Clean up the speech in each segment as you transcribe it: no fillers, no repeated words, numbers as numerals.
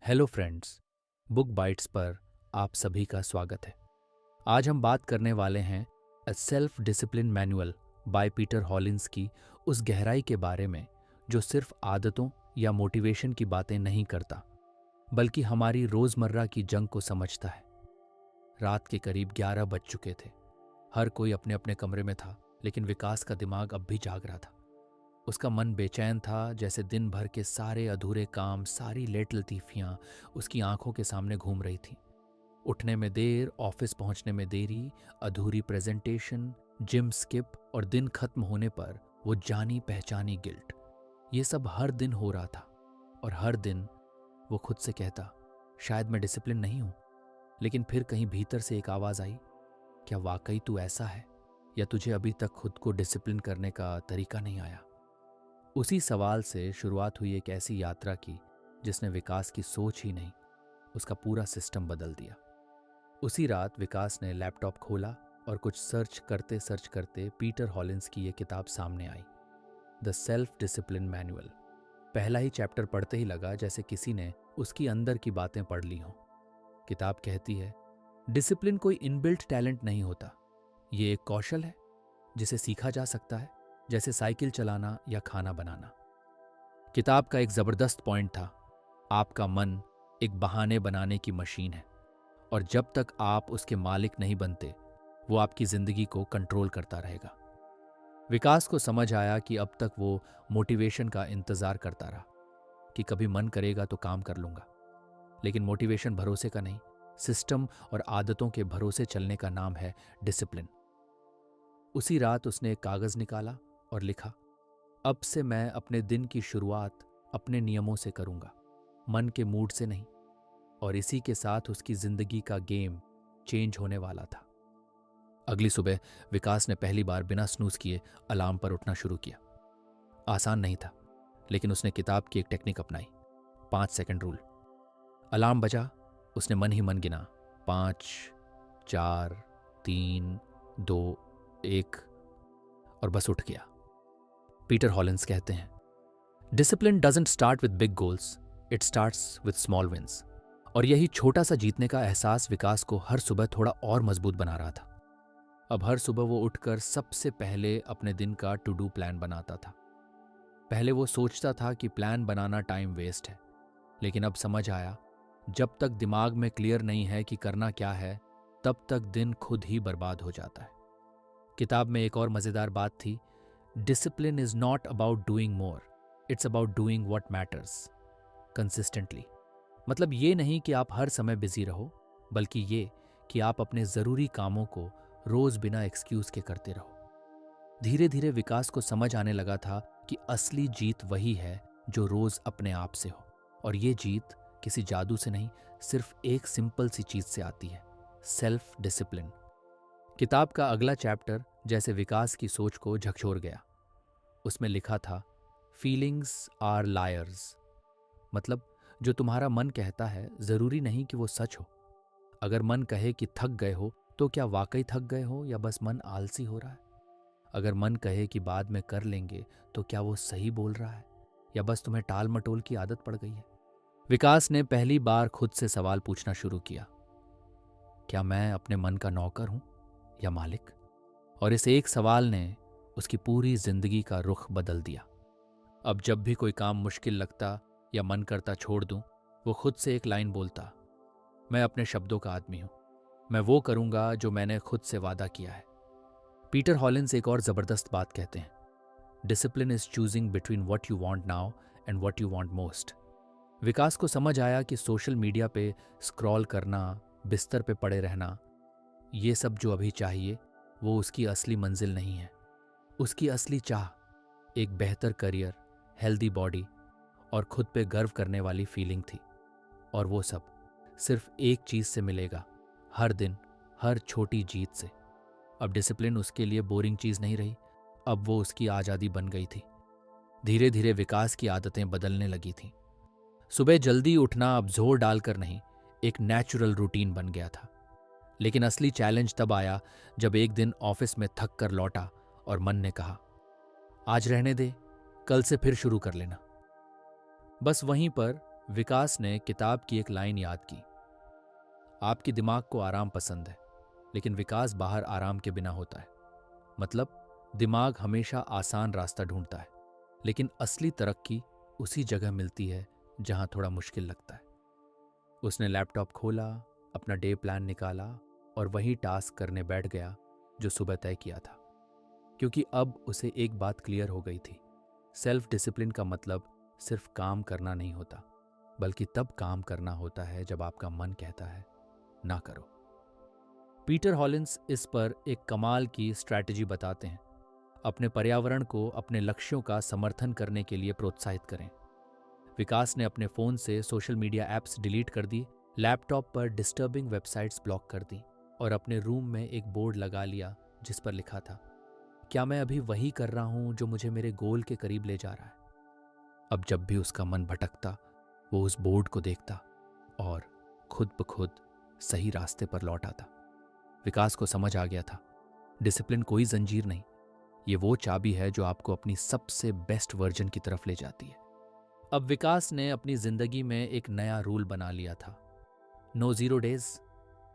Hello friends, book bytes पर आप सभी का स्वागत है। आज हम बात करने वाले हैं a self discipline manual by Peter Hollins की उस गहराई के बारे में जो सिर्फ आदतों या मोटिवेशन की बातें नहीं करता, बल्कि हमारी रोजमर्रा की जंग को समझता है। रात के करीब 11 बज चुके थे। हर कोई अपने अपने कमरे में था, लेकिन विकास का दिमाग अब भी जाग रहा था। उसका मन बेचैन था, जैसे दिन भर के सारे अधूरे काम, सारी लेट लतीफियां उसकी आंखों के सामने घूम रही थीं। उठने में देर, ऑफिस पहुंचने में देरी, अधूरी प्रेजेंटेशन, जिम स्किप और दिन खत्म होने पर वो जानी पहचानी गिल्ट। ये सब हर दिन हो रहा था और हर दिन वो खुद से कहता, शायद मैं डिसिप्लिन नहीं हूं। लेकिन फिर कहीं भीतर से एक आवाज आई, क्या वाकई तू ऐसा है, या तुझे अभी तक खुद को डिसिप्लिन करने का तरीका नहीं आया? उसी सवाल से शुरुआत हुई एक ऐसी यात्रा की जिसने विकास की सोच ही नहीं, उसका पूरा सिस्टम बदल दिया। उसी रात विकास ने लैपटॉप खोला और कुछ सर्च करते पीटर हॉलिंस की ये किताब सामने आई, द सेल्फ डिसिप्लिन मैनुअल। पहला ही चैप्टर पढ़ते ही लगा जैसे किसी ने उसकी अंदर की बातें पढ़ ली हों। किताब कहती है, डिसिप्लिन कोई इनबिल्ट टैलेंट नहीं होता, ये एक कौशल है जिसे सीखा जा सकता है, जैसे साइकिल चलाना या खाना बनाना। किताब का एक जबरदस्त पॉइंट था, आपका मन एक बहाने बनाने की मशीन है और जब तक आप उसके मालिक नहीं बनते, वो आपकी जिंदगी को कंट्रोल करता रहेगा। विकास को समझ आया कि अब तक वो मोटिवेशन का इंतजार करता रहा कि कभी मन करेगा तो काम कर लूंगा, लेकिन मोटिवेशन भरोसे का नहीं, सिस्टम और आदतों के भरोसे चलने का नाम है डिसिप्लिन। उसी रात उसने एक कागज निकाला और लिखा, अब से मैं अपने दिन की शुरुआत अपने नियमों से करूंगा, मन के मूड से नहीं। और इसी के साथ उसकी जिंदगी का गेम चेंज होने वाला था। अगली सुबह विकास ने पहली बार बिना स्नूज किए अलार्म पर उठना शुरू किया। आसान नहीं था, लेकिन उसने किताब की एक टेक्निक अपनाई, 5 सेकंड रूल। अलार्म बजा, उसने मन ही मन गिना, 5, 4, 3, 2, 1 और बस उठ गया। पीटर हॉलिंस कहते हैं, discipline doesn't start with big goals, it starts with small wins. और यही छोटा सा जीतने का एहसास विकास को हर सुबह थोड़ा और मजबूत बना रहा था। अब हर सुबह वो उठकर सबसे पहले अपने दिन का टू डू प्लान बनाता था। पहले वो सोचता था कि प्लान बनाना टाइम वेस्ट है, लेकिन अब समझ आया, जब तक दिमाग में क्लियर नहीं है कि करना क्या है, तब तक दिन खुद ही बर्बाद हो जाता है। किताब में एक और मजेदार बात थी, discipline is not about doing more, it's about doing what matters consistently. मतलब ये नहीं कि आप हर समय बिजी रहो, बल्कि ये कि आप अपने जरूरी कामों को रोज बिना एक्सक्यूज के करते रहो। धीरे धीरे विकास को समझ आने लगा था कि असली जीत वही है जो रोज अपने आप से हो, और ये जीत किसी जादू से नहीं, सिर्फ एक सिंपल सी चीज से आती है, सेल्फ डिसिप्लिन। किताब का अगला चैप्टर जैसे विकास की सोच को झकझोर गया। उसमें लिखा था, फीलिंग्स आर लायर्स। मतलब जो तुम्हारा मन कहता है जरूरी नहीं कि वो सच हो। अगर मन कहे कि थक गए हो, तो क्या वाकई थक गए हो या बस मन आलसी हो रहा है? अगर मन कहे कि बाद में कर लेंगे, तो क्या वो सही बोल रहा है या बस तुम्हें टाल मटोल की आदत पड़ गई है? विकास ने पहली बार खुद से सवाल पूछना शुरू किया, क्या मैं अपने मन का नौकर हूं या मालिक? और इस एक सवाल ने उसकी पूरी जिंदगी का रुख बदल दिया। अब जब भी कोई काम मुश्किल लगता या मन करता छोड़ दूं, वो खुद से एक लाइन बोलता, मैं अपने शब्दों का आदमी हूं, मैं वो करूंगा जो मैंने खुद से वादा किया है। पीटर हॉलिंस एक और जबरदस्त बात कहते हैं, discipline is choosing between what you want now and what you want most. Vikas को समझ आया कि सोशल मीडिया पे स्क्रॉल करना, बिस्तर पे पड़े रहना, ये सब जो अभी चाहिए, वो उसकी असली मंजिल नहीं है। उसकी असली चाह एक बेहतर करियर, हेल्दी बॉडी और खुद पे गर्व करने वाली फीलिंग थी। और वो सब सिर्फ एक चीज से मिलेगा, हर दिन, हर छोटी जीत से। अब डिसिप्लिन उसके लिए बोरिंग चीज नहीं रही, अब वो उसकी आजादी बन गई थी। धीरे धीरे विकास की आदतें बदलने लगी थीं। सुबह जल्दी उठना अब जोर डालकर नहीं, एक नेचुरल रूटीन बन गया था। लेकिन असली चैलेंज तब आया जब एक दिन ऑफिस में थक कर लौटा और मन ने कहा, आज रहने दे, कल से फिर शुरू कर लेना। बस वहीं पर विकास ने किताब की एक लाइन याद की, आपके दिमाग को आराम पसंद है, लेकिन विकास बाहर आराम के बिना होता है। मतलब दिमाग हमेशा आसान रास्ता ढूंढता है, लेकिन असली तरक्की उसी जगह मिलती है जहां थोड़ा मुश्किल लगता है। उसने लैपटॉप खोला, अपना डे प्लान निकाला और वही टास्क करने बैठ गया जो सुबह तय किया था। क्योंकि अब उसे एक बात क्लियर हो गई थी, सेल्फ डिसिप्लिन का मतलब सिर्फ काम करना नहीं होता, बल्कि तब काम करना होता है जब आपका मन कहता है ना करो। पीटर हॉलिंस इस पर एक कमाल की स्ट्रैटेजी बताते हैं। अपने पर्यावरण को अपने लक्ष्यों का समर्थन करने के लिए प्रोत्साहित करें। विकास ने अपने फ़ोन से सोशल मीडिया ऐप्स डिलीट कर दी, लैपटॉप पर डिस्टर्बिंग वेबसाइट्स ब्लॉक कर दी और अपने रूम में एक बोर्ड लगा लिया जिस पर लिखा था, क्या मैं अभी वही कर रहा हूं जो मुझे मेरे गोल के करीब ले जा रहा है। अब जब भी उसका मन भटकता, वो उस बोर्ड को देखता और खुद ब खुद सही रास्ते पर लौट आता। विकास को समझ आ गया था, डिसिप्लिन कोई जंजीर नहीं, ये वो चाबी है जो आपको अपनी सबसे बेस्ट वर्जन की तरफ ले जाती है। अब विकास ने अपनी जिंदगी में एक नया रूल बना लिया था, नो जीरो डेज।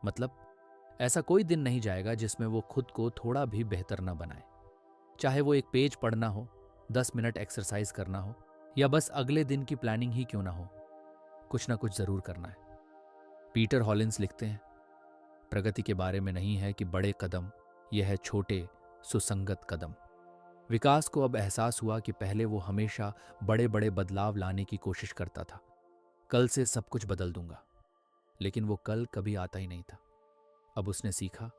मतलब ऐसा कोई दिन नहीं जाएगा जिसमें वो खुद को थोड़ा भी बेहतर न बनाए। चाहे वो एक पेज पढ़ना हो, 10 मिनट एक्सरसाइज करना हो, या बस अगले दिन की प्लानिंग ही क्यों ना हो, कुछ ना कुछ जरूर करना है। पीटर हॉलिंस लिखते हैं, प्रगति के बारे में नहीं है कि बड़े कदम, यह है छोटे सुसंगत कदम। विकास को अब एहसास हुआ कि पहले वो हमेशा बड़े बड़े बदलाव लाने की कोशिश करता था, कल से सब कुछ बदल दूंगा, लेकिन वो कल कभी आता ही नहीं था। अब उसने सीखा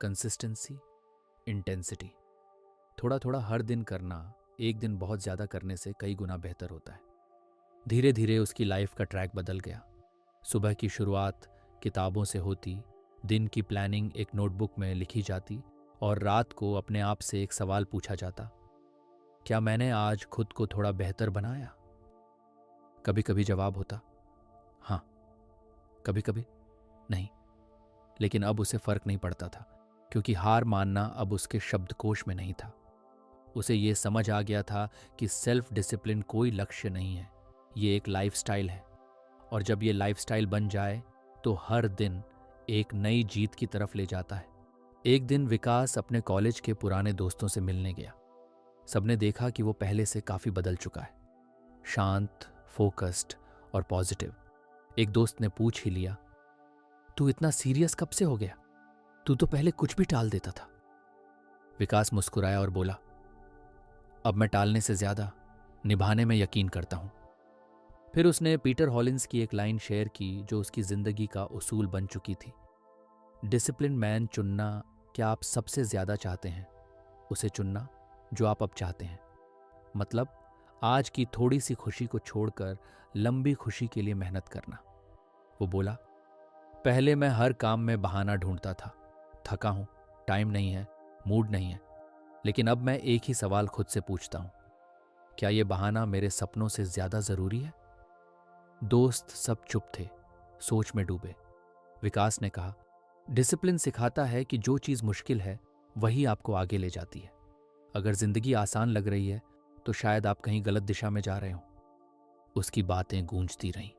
कंसिस्टेंसी, इंटेंसिटी। थोड़ा थोड़ा हर दिन करना एक दिन बहुत ज्यादा करने से कई गुना बेहतर होता है। धीरे धीरे उसकी लाइफ का ट्रैक बदल गया। सुबह की शुरुआत किताबों से होती, दिन की प्लानिंग एक नोटबुक में लिखी जाती और रात को अपने आप से एक सवाल पूछा जाता, क्या मैंने आज खुद को थोड़ा बेहतर बनाया? कभी कभी जवाब होता हाँ, कभी कभी नहीं। लेकिन अब उसे फर्क नहीं पड़ता था, क्योंकि हार मानना अब उसके शब्दकोश में नहीं था। उसे ये समझ आ गया था कि सेल्फ डिसिप्लिन कोई लक्ष्य नहीं है, ये एक लाइफस्टाइल है। और जब ये लाइफस्टाइल बन जाए तो हर दिन एक नई जीत की तरफ ले जाता है। एक दिन विकास अपने कॉलेज के पुराने दोस्तों से मिलने गया। सबने देखा कि वो पहले से काफी बदल चुका है, शांत, फोकस्ड और पॉजिटिव। एक दोस्त ने पूछ ही लिया, तू इतना सीरियस कब से हो गया? तू तो पहले कुछ भी टाल देता था। विकास मुस्कुराया और बोला, अब मैं टालने से ज्यादा निभाने में यकीन करता हूं। फिर उसने पीटर हॉलिंस की एक लाइन शेयर की जो उसकी जिंदगी का उसूल बन चुकी थी, डिसिप्लिन मैन चुनना क्या आप सबसे ज्यादा चाहते हैं, उसे चुनना जो आप अब चाहते हैं। मतलब आज की थोड़ी सी खुशी को छोड़कर लंबी खुशी के लिए मेहनत करना। वो बोला, पहले मैं हर काम में बहाना ढूंढता था, थका हूं, टाइम नहीं है, मूड नहीं है। लेकिन अब मैं एक ही सवाल खुद से पूछता हूं, क्या यह बहाना मेरे सपनों से ज्यादा जरूरी है? दोस्त सब चुप थे, सोच में डूबे। विकास ने कहा, डिसिप्लिन सिखाता है कि जो चीज मुश्किल है वही आपको आगे ले जाती है। अगर जिंदगी आसान लग रही है तो शायद आप कहीं गलत दिशा में जा रहे हो। उसकी बातें गूंजती रहीं।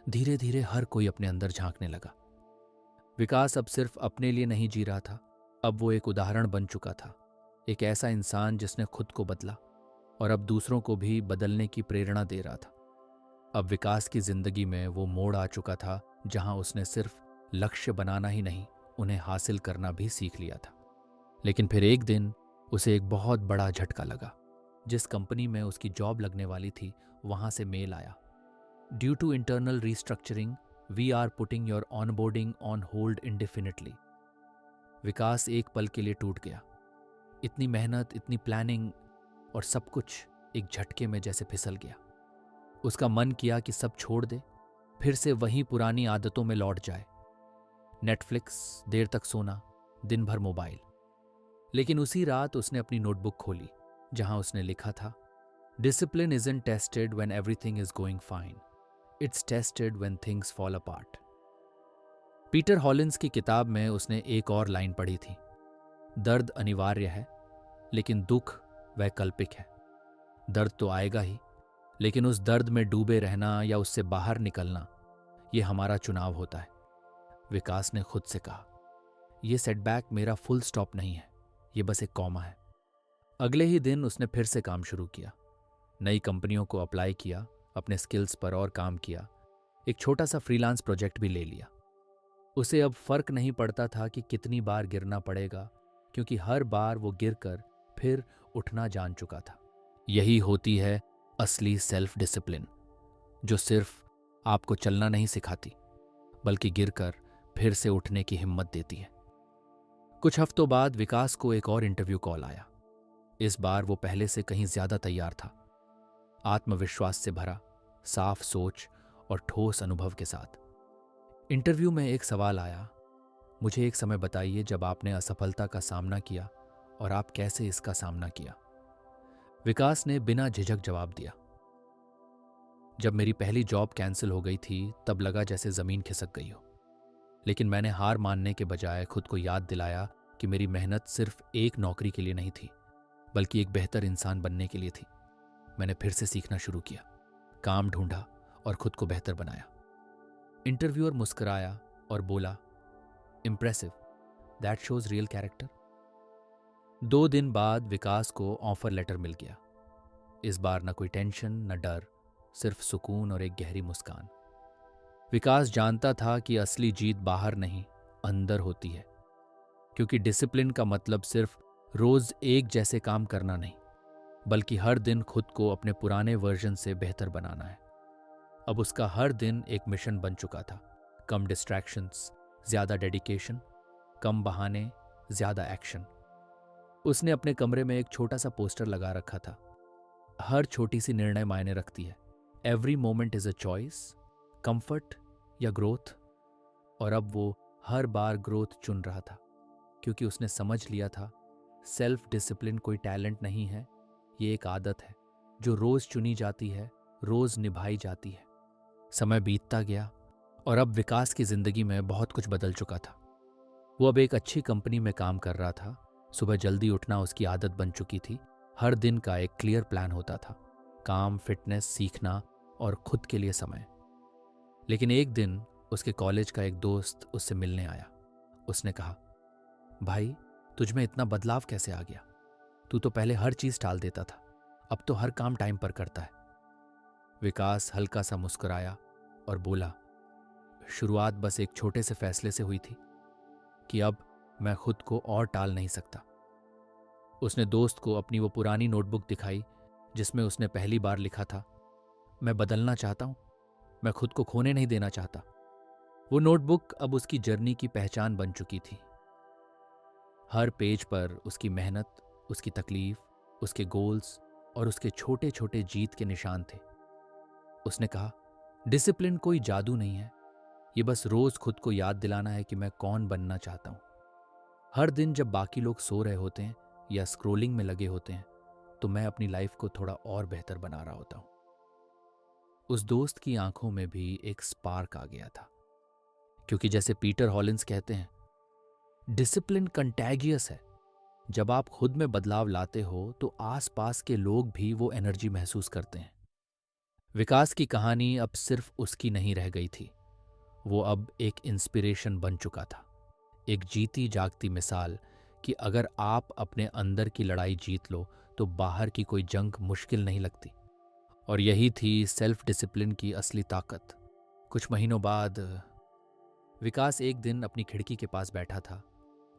धीरे धीरे हर कोई अपने अंदर झांकने लगा। विकास अब सिर्फ अपने लिए नहीं जी रहा था, अब वो एक उदाहरण बन चुका था, एक ऐसा इंसान जिसने खुद को बदला और अब दूसरों को भी बदलने की प्रेरणा दे रहा था। अब विकास की जिंदगी में वो मोड़ आ चुका था जहां उसने सिर्फ लक्ष्य बनाना ही नहीं, उन्हें हासिल करना भी सीख लिया था। लेकिन फिर एक दिन उसे एक बहुत बड़ा झटका लगा। जिस कंपनी में उसकी जॉब लगने वाली थी वहां से मेल आया, due to internal restructuring we are putting your onboarding on hold indefinitely. Vikas एक पल के लिए टूट गया। इतनी मेहनत, इतनी प्लानिंग और सब कुछ एक झटके में जैसे फिसल गया। उसका मन किया कि सब छोड़ दे, फिर से वही पुरानी आदतों में लौट जाए, नेटफ्लिक्स, देर तक सोना, दिन भर मोबाइल। लेकिन उसी रात उसने अपनी नोटबुक खोली जहां उसने लिखा था, discipline isn't tested when everything is going fine, it's tested when things fall apart. Peter Hollins की किताब में उसने एक और लाइन पढ़ी थी, दर्द अनिवार्य है लेकिन दुख वैकल्पिक है। दर्द तो आएगा ही, लेकिन उस दर्द में डूबे रहना या उससे बाहर निकलना, ये हमारा चुनाव होता है। विकास ने खुद से कहा, यह सेटबैक मेरा फुल स्टॉप नहीं है, ये बस एक कॉमा है। अगले ही दिन उसने फिर से काम शुरू किया। नई कंपनियों को अप्लाई किया, अपने स्किल्स पर और काम किया, एक छोटा सा फ्रीलांस प्रोजेक्ट भी ले लिया। उसे अब फर्क नहीं पड़ता था कि कितनी बार गिरना पड़ेगा, क्योंकि हर बार वो गिरकर फिर उठना जान चुका था। यही होती है असली सेल्फ डिसिप्लिन, जो सिर्फ आपको चलना नहीं सिखाती, बल्कि गिरकर फिर से उठने की हिम्मत देती है। कुछ हफ्तों बाद विकास को एक और इंटरव्यू कॉल आया। इस बार वो पहले से कहीं ज्यादा तैयार था, आत्मविश्वास से भरा, साफ सोच और ठोस अनुभव के साथ। इंटरव्यू में एक सवाल आया, मुझे एक समय बताइए जब आपने असफलता का सामना किया और आप कैसे इसका सामना किया। विकास ने बिना झिझक जवाब दिया, जब मेरी पहली जॉब कैंसिल हो गई थी तब लगा जैसे जमीन खिसक गई हो, लेकिन मैंने हार मानने के बजाय खुद को याद दिलाया कि मेरी मेहनत सिर्फ एक नौकरी के लिए नहीं थी, बल्कि एक बेहतर इंसान बनने के लिए थी। मैंने फिर से सीखना शुरू किया, काम ढूंढा और खुद को बेहतर बनाया। इंटरव्यूअर मुस्कुराया और बोला, impressive, that shows real character. 2 दिन बाद विकास को ऑफर लेटर मिल गया। इस बार न कोई टेंशन न डर, सिर्फ सुकून और एक गहरी मुस्कान। विकास जानता था कि असली जीत बाहर नहीं, अंदर होती है, क्योंकि डिसिप्लिन का मतलब सिर्फ रोज एक जैसे काम करना नहीं, बल्कि हर दिन खुद को अपने पुराने वर्जन से बेहतर बनाना है। अब उसका हर दिन एक मिशन बन चुका था, कम डिस्ट्रैक्शंस, ज्यादा डेडिकेशन, कम बहाने, ज्यादा एक्शन। उसने अपने कमरे में एक छोटा सा पोस्टर लगा रखा था, हर छोटी सी निर्णय मायने रखती है, every moment is a choice, comfort या ग्रोथ। और अब वो हर बार ग्रोथ चुन रहा था, क्योंकि उसने समझ लिया था सेल्फ डिसिप्लिन कोई टैलेंट नहीं है, ये एक आदत है जो रोज चुनी जाती है, रोज निभाई जाती है। समय बीतता गया और अब विकास की जिंदगी में बहुत कुछ बदल चुका था। वो अब एक अच्छी कंपनी में काम कर रहा था, सुबह जल्दी उठना उसकी आदत बन चुकी थी, हर दिन का एक क्लियर प्लान होता था, काम, फिटनेस, सीखना और खुद के लिए समय। लेकिन एक दिन उसके कॉलेज का एक दोस्त उससे मिलने आया। उसने कहा, भाई, तुझ में इतना बदलाव कैसे आ गया? तू तो पहले हर चीज टाल देता था, अब तो हर काम टाइम पर करता है। विकास हल्का सा मुस्कुराया और बोला, शुरुआत बस एक छोटे से फैसले से हुई थी कि अब मैं खुद को और टाल नहीं सकता। उसने दोस्त को अपनी वो पुरानी नोटबुक दिखाई जिसमें उसने पहली बार लिखा था, मैं बदलना चाहता हूं, मैं खुद को खोने नहीं देना चाहता। वो नोटबुक अब उसकी जर्नी की पहचान बन चुकी थी। हर पेज पर उसकी मेहनत, उसकी तकलीफ, उसके गोल्स और उसके छोटे छोटे जीत के निशान थे। उसने कहा, डिसिप्लिन कोई जादू नहीं है, ये बस रोज खुद को याद दिलाना है कि मैं कौन बनना चाहता हूं। हर दिन जब बाकी लोग सो रहे होते हैं या स्क्रोलिंग में लगे होते हैं, तो मैं अपनी लाइफ को थोड़ा और बेहतर बना रहा होता हूं। उस दोस्त की आंखों में भी एक स्पार्क आ गया था, क्योंकि जैसे पीटर हॉलिंस कहते हैं, डिसिप्लिन कंटैगियस है। जब आप खुद में बदलाव लाते हो तो आसपास के लोग भी वो एनर्जी महसूस करते हैं। विकास की कहानी अब सिर्फ उसकी नहीं रह गई थी, वो अब एक इंस्पिरेशन बन चुका था, एक जीती जागती मिसाल कि अगर आप अपने अंदर की लड़ाई जीत लो तो बाहर की कोई जंग मुश्किल नहीं लगती। और यही थी सेल्फ डिसिप्लिन की असली ताकत। कुछ महीनों बाद विकास एक दिन अपनी खिड़की के पास बैठा था,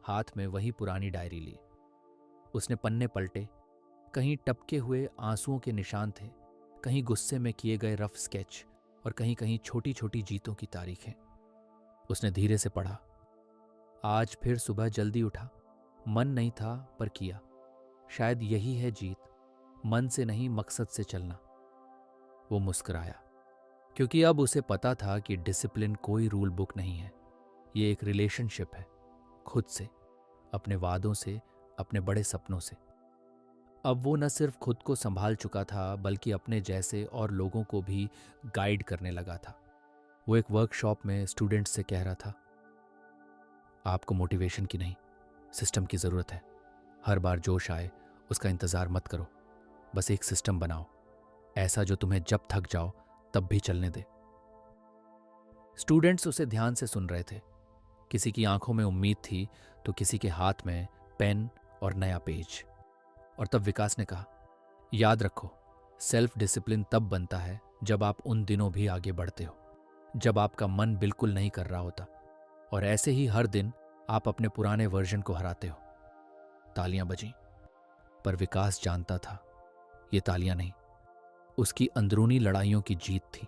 हाथ में वही पुरानी डायरी ली। उसने पन्ने पलटे, कहीं टपके हुए आंसुओं के निशान थे, कहीं गुस्से में किए गए रफ स्केच और कहीं कहीं छोटी छोटी जीतों की तारीखें। उसने धीरे से पढ़ा, आज फिर सुबह जल्दी उठा, मन नहीं था पर किया, शायद यही है जीत, मन से नहीं मकसद से चलना। वो मुस्कुराया, क्योंकि अब उसे पता था कि डिसिप्लिन कोई रूल बुक नहीं है, ये एक रिलेशनशिप है, खुद से, अपने वादों से, अपने बड़े सपनों से। अब वो न सिर्फ खुद को संभाल चुका था, बल्कि अपने जैसे और लोगों को भी गाइड करने लगा था। वो एक वर्कशॉप में स्टूडेंट्स से कह रहा था, आपको मोटिवेशन की नहीं, सिस्टम की ज़रूरत है। हर बार जोश आए उसका इंतज़ार मत करो, बस एक सिस्टम बनाओ, ऐसा जो तुम्हें जब थक जाओ तब भी चलने दे। स्टूडेंट्स उसे ध्यान से सुन रहे थे। किसी की आंखों में उम्मीद थी तो किसी के हाथ में पेन और नया पेज। और तब विकास ने कहा, याद रखो, सेल्फ डिसिप्लिन तब बनता है जब आप उन दिनों भी आगे बढ़ते हो जब आपका मन बिल्कुल नहीं कर रहा होता, और ऐसे ही हर दिन आप अपने पुराने वर्जन को हराते हो। तालियां बजीं, पर विकास जानता था ये तालियां नहीं, उसकी अंदरूनी लड़ाइयों की जीत थी।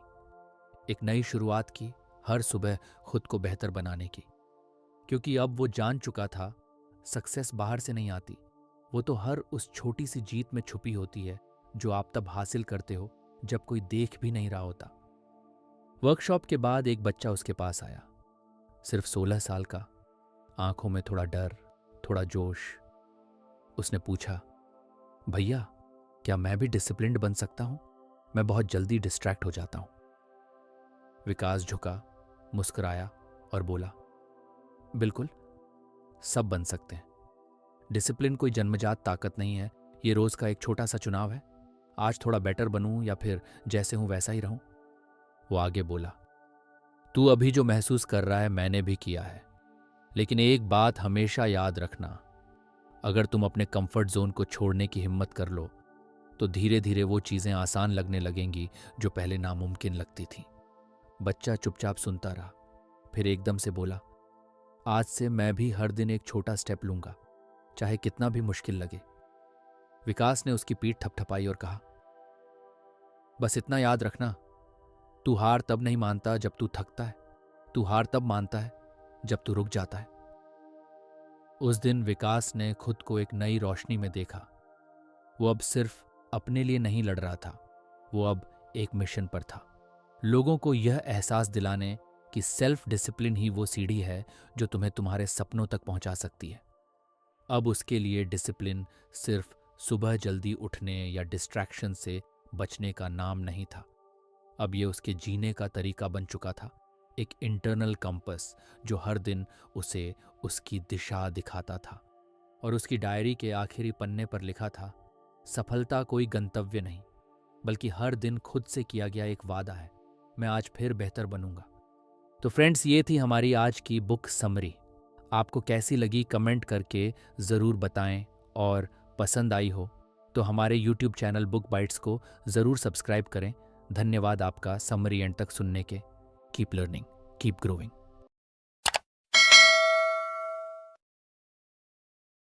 एक नई शुरुआत की, हर सुबह खुद को बेहतर बनाने की, क्योंकि अब वो जान चुका था सक्सेस बाहर से नहीं आती, वो तो हर उस छोटी सी जीत में छुपी होती है जो आप तब हासिल करते हो जब कोई देख भी नहीं रहा होता। वर्कशॉप के बाद एक बच्चा उसके पास आया, सिर्फ 16 साल का, आंखों में थोड़ा डर, थोड़ा जोश। उसने पूछा, भैया क्या मैं भी डिसिप्लिन्ड बन सकता हूं? मैं बहुत जल्दी डिस्ट्रैक्ट हो जाता हूं। विकास झुका, मुस्कुराया और बोला, बिल्कुल, सब बन सकते हैं। डिसिप्लिन कोई जन्मजात ताकत नहीं है, ये रोज का एक छोटा सा चुनाव है। आज थोड़ा बेटर बनूं या फिर जैसे हूं वैसा ही रहूं। वो आगे बोला, तू अभी जो महसूस कर रहा है मैंने भी किया है, लेकिन एक बात हमेशा याद रखना, अगर तुम अपने कंफर्ट जोन को छोड़ने की हिम्मत कर लो तो धीरे धीरे वो चीजें आसान लगने लगेंगी जो पहले नामुमकिन लगती थी। बच्चा चुपचाप सुनता रहा, फिर एकदम से बोला, आज से मैं भी हर दिन एक छोटा स्टेप लूंगा, चाहे कितना भी मुश्किल लगे। विकास ने उसकी पीठ थपथपाई और कहा, बस इतना याद रखना, तू हार तब नहीं मानता जब तू थकता है, तू हार तब मानता है जब तू रुक जाता है। उस दिन विकास ने खुद को एक नई रोशनी में देखा। वो अब सिर्फ अपने लिए नहीं लड़ रहा था, वो अब एक मिशन पर था, लोगों को यह एहसास दिलाने कि सेल्फ डिसिप्लिन ही वो सीढ़ी है जो तुम्हें तुम्हारे सपनों तक पहुंचा सकती है। अब उसके लिए डिसिप्लिन सिर्फ सुबह जल्दी उठने या डिस्ट्रैक्शन से बचने का नाम नहीं था, अब ये उसके जीने का तरीका बन चुका था, एक इंटरनल कंपस जो हर दिन उसे उसकी दिशा दिखाता था। और उसकी डायरी के आखिरी पन्ने पर लिखा था, सफलता कोई गंतव्य नहीं, बल्कि हर दिन खुद से किया गया एक वादा है, मैं आज फिर बेहतर बनूंगा। तो फ्रेंड्स, ये थी हमारी आज की बुक समरी। आपको कैसी लगी कमेंट करके ज़रूर बताएं, और पसंद आई हो तो हमारे YouTube चैनल बुक बाइट्स को ज़रूर सब्सक्राइब करें। धन्यवाद आपका समरी एंड तक सुनने के। Keep learning, keep growing.